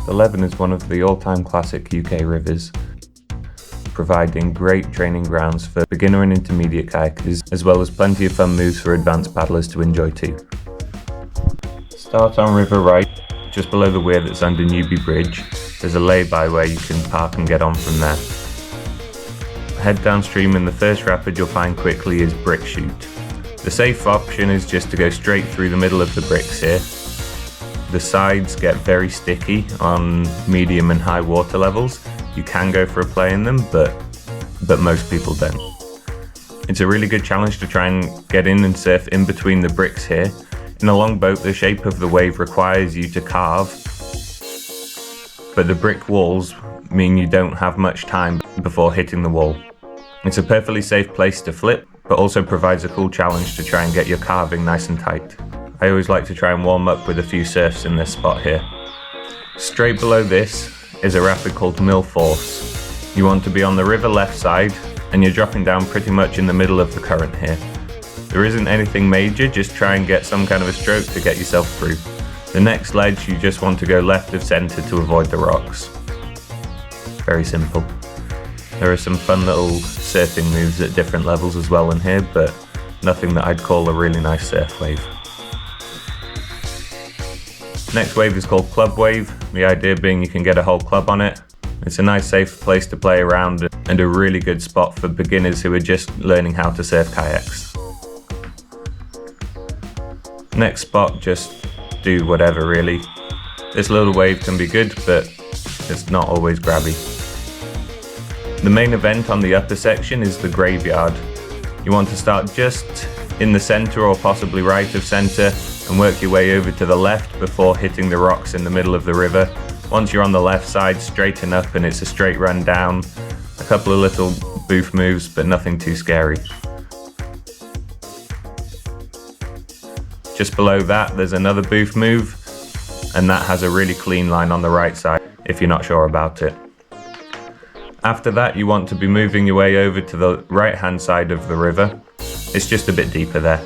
The Leven is one of the all-time classic UK rivers, providing great training grounds for beginner and intermediate kayakers, as well as plenty of fun moves for advanced paddlers to enjoy too. Start on River Right, just below the weir that's under Newby Bridge. There's a lay-by where you can park and get on from there. Head downstream and the first rapid you'll find quickly is Brick Chute. The safe option is just to go straight through the middle of the bricks here. The sides get very sticky on medium and high water levels. You can go for a play in them, but most people don't. It's a really good challenge to try and get in and surf in between the bricks here. In a longboat, the shape of the wave requires you to carve, but the brick walls mean you don't have much time before hitting the wall. It's a perfectly safe place to flip, but also provides a cool challenge to try and get your carving nice and tight. I always like to try and warm up with a few surfs in this spot here. Straight below this is a rapid called Mill Force. You want to be on the river left side, and you're dropping down pretty much in the middle of the current here. There isn't anything major, just try and get some kind of a stroke to get yourself through. The next ledge you just want to go left of centre to avoid the rocks. Very simple. There are some fun little surfing moves at different levels as well in here, but nothing that I'd call a really nice surf wave. Next wave is called Club Wave, the idea being you can get a whole club on it. It's a nice safe place to play around and a really good spot for beginners who are just learning how to surf kayaks. Next spot, just do whatever really. This little wave can be good, but it's not always grabby. The main event on the upper section is the graveyard. You want to start just in the centre or possibly right of centre and work your way over to the left before hitting the rocks in the middle of the river. Once you're on the left side, straighten up and it's a straight run down. A couple of little boof moves, but nothing too scary. Just below that, there's another boof move, and that has a really clean line on the right side if you're not sure about it. After that, you want to be moving your way over to the right-hand side of the river. It's just a bit deeper there.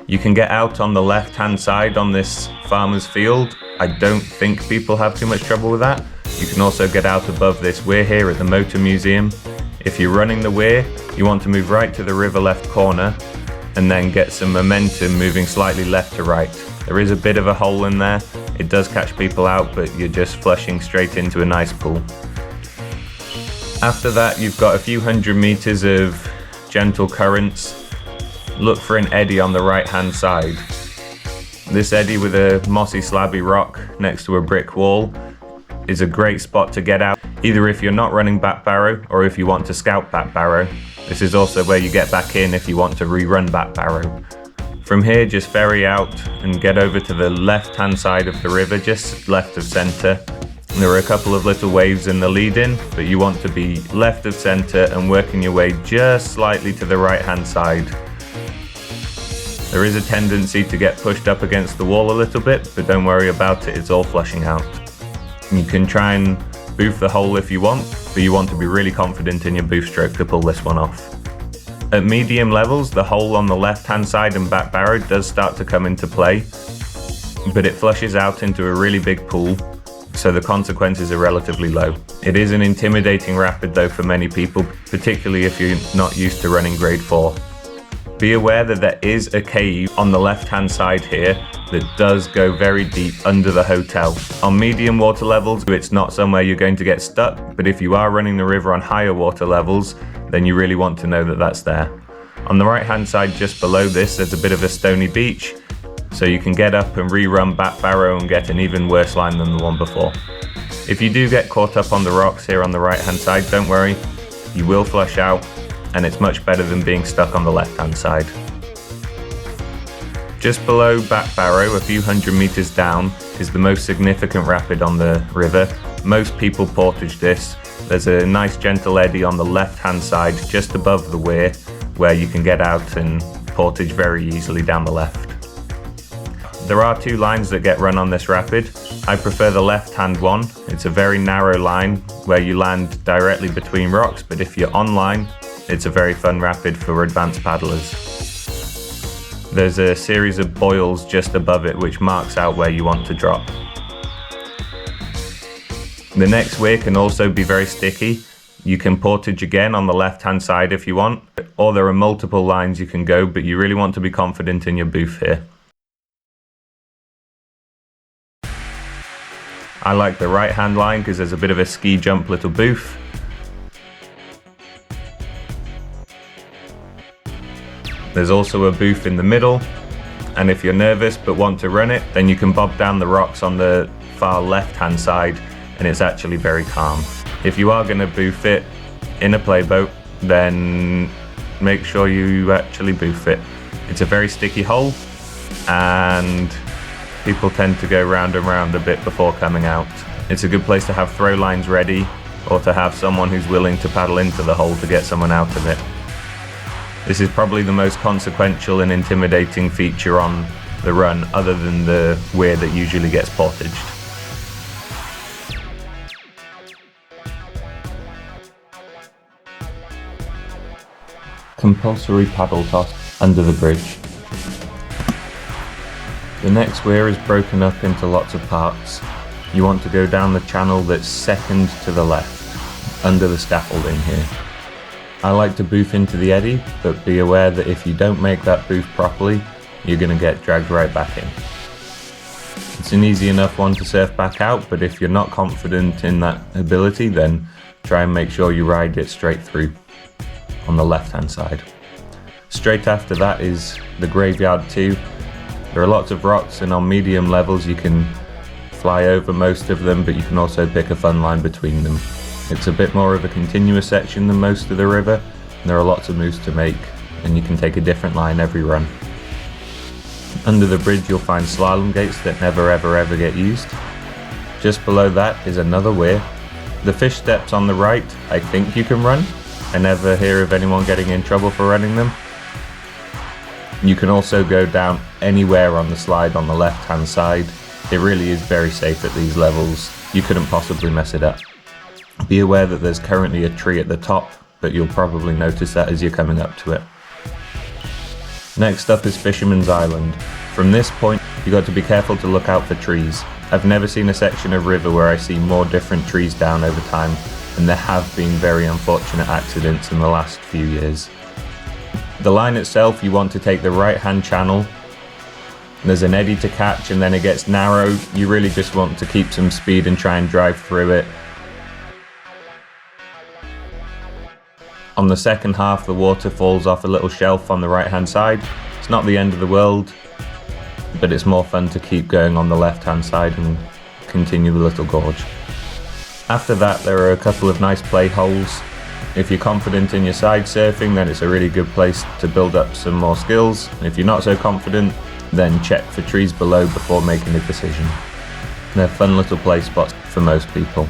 You can get out on the left-hand side on this farmer's field. I don't think people have too much trouble with that. You can also get out above this weir here at the Motor Museum. If you're running the weir, you want to move right to the river left corner and then get some momentum moving slightly left to right. There is a bit of a hole in there. It does catch people out, but you're just flushing straight into a nice pool. After that, you've got a few hundred meters of gentle currents. Look for an eddy on the right hand side. This eddy with a mossy slabby rock next to a brick wall is a great spot to get out, either if you're not running back barrow or if you want to scout back barrow. This is also where you get back in if you want to rerun back barrow. From here, just ferry out and get over to the left hand side of the river, just left of centre. There are a couple of little waves in the lead-in, but you want to be left of centre and working your way just slightly to the right hand side. There is a tendency to get pushed up against the wall a little bit, but don't worry about it, it's all flushing out. You can try and boof the hole if you want, but you want to be really confident in your boof stroke to pull this one off. At medium levels, the hole on the left hand side and back barrow does start to come into play, but it flushes out into a really big pool, so the consequences are relatively low. It is an intimidating rapid though for many people, particularly if you're not used to running grade 4. Be aware that there is a cave on the left hand side here that does go very deep under the hotel. On medium water levels, it's not somewhere you're going to get stuck, but if you are running the river on higher water levels, then you really want to know that that's there. On the right hand side just below this, there's a bit of a stony beach, so you can get up and rerun back barrow and get an even worse line than the one before. If you do get caught up on the rocks here on the right hand side, don't worry, you will flush out, and it's much better than being stuck on the left hand side. Just below back barrow, a few hundred meters down, is the most significant rapid on the river. Most people portage this. There's a nice gentle eddy on the left hand side just above the weir where you can get out and portage very easily down the left. There are two lines that get run on this rapid. I prefer the left-hand one. It's a very narrow line where you land directly between rocks, but if you're on line, it's a very fun rapid for advanced paddlers. There's a series of boils just above it which marks out where you want to drop. The next weir can also be very sticky. You can portage again on the left hand side if you want, or there are multiple lines you can go, but you really want to be confident in your boof here. I like the right hand line because there's a bit of a ski jump little boof. There's also a boof in the middle, and if you're nervous but want to run it, then you can bob down the rocks on the far left hand side, and it's actually very calm. If you are going to boof it in a playboat, then make sure you actually boof it. It's a very sticky hole, and people tend to go round and round a bit before coming out. It's a good place to have throw lines ready, or to have someone who's willing to paddle into the hole to get someone out of it. This is probably the most consequential and intimidating feature on the run, other than the weir that usually gets portaged. Compulsory paddle toss under the bridge. The next weir is broken up into lots of parts. You want to go down the channel that's second to the left, under the scaffolding here. I like to boof into the eddy, but be aware that if you don't make that boof properly, you're going to get dragged right back in. It's an easy enough one to surf back out, but if you're not confident in that ability, then try and make sure you ride it straight through on the left hand side. Straight after that is the graveyard 2. There are lots of rocks, and on medium levels you can fly over most of them, but you can also pick a fun line between them. It's a bit more of a continuous section than most of the river, and there are lots of moves to make, and you can take a different line every run. Under the bridge you'll find slalom gates that never ever get used. Just below that is another weir. The fish steps on the right, I think you can run. I never hear of anyone getting in trouble for running them. You can also go down anywhere on the slide on the left hand side. It really is very safe at these levels. You couldn't possibly mess it up. Be aware that there's currently a tree at the top, but you'll probably notice that as you're coming up to it. Next up is Fisherman's Island. From this point, you got to be careful to look out for trees. I've never seen a section of river where I see more different trees down over time, and there have been very unfortunate accidents in the last few years. The line itself, you want to take the right hand channel. There's an eddy to catch, and then it gets narrow. You really just want to keep some speed and try and drive through it. On the second half, the water falls off a little shelf on the right hand side. It's not the end of the world, but it's more fun to keep going on the left hand side and continue the little gorge. After that, there are a couple of nice play holes. If you're confident in your side surfing, then it's a really good place to build up some more skills. If you're not so confident, then check for trees below before making a decision. They're fun little play spots for most people.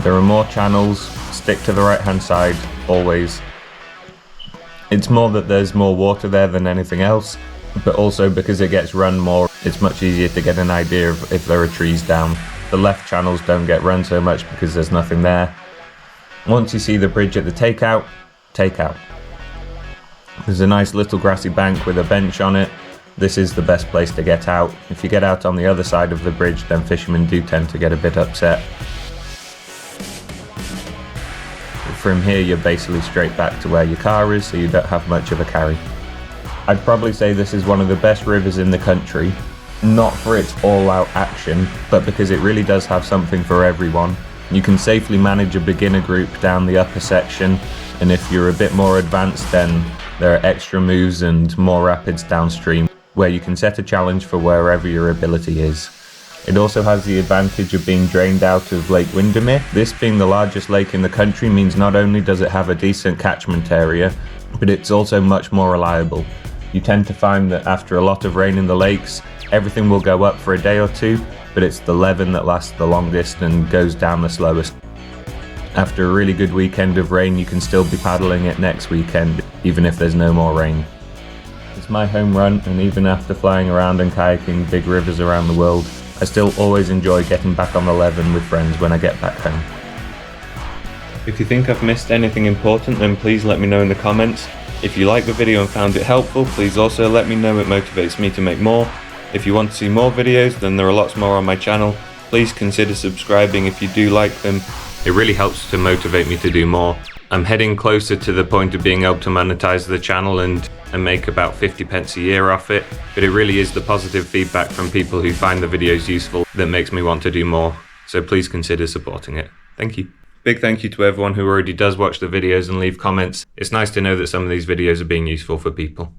There are more channels. Stick to the right hand side, always. It's more that there's more water there than anything else, but also because it gets run more, it's much easier to get an idea of if there are trees down. The left channels don't get run so much because there's nothing there. Once you see the bridge at the takeout, take out. There's a nice little grassy bank with a bench on it. This is the best place to get out. If you get out on the other side of the bridge, then fishermen do tend to get a bit upset. From here you're basically straight back to where your car is, so you don't have much of a carry. I'd probably say this is one of the best rivers in the country, not for its all-out action, but because it really does have something for everyone. You can safely manage a beginner group down the upper section, and if you're a bit more advanced, then there are extra moves and more rapids downstream where you can set a challenge for wherever your ability is. It also has the advantage of being drained out of Lake Windermere. This being the largest lake in the country means not only does it have a decent catchment area, but it's also much more reliable. You tend to find that after a lot of rain in the lakes, everything will go up for a day or two, but it's the Leven that lasts the longest and goes down the slowest. After a really good weekend of rain, you can still be paddling it next weekend, even if there's no more rain. It's my home run, and even after flying around and kayaking big rivers around the world, I still always enjoy getting back on the Leven with friends when I get back home. If you think I've missed anything important, then please let me know in the comments. If you liked the video and found it helpful, please also let me know. It motivates me to make more. If you want to see more videos, then there are lots more on my channel. Please consider subscribing if you do like them. It really helps to motivate me to do more. I'm heading closer to the point of being able to monetize the channel and make about 50 pence a year off it, but it really is the positive feedback from people who find the videos useful that makes me want to do more. So please consider supporting it. Thank you. Big thank you to everyone who already does watch the videos and leave comments. It's nice to know that some of these videos are being useful for people.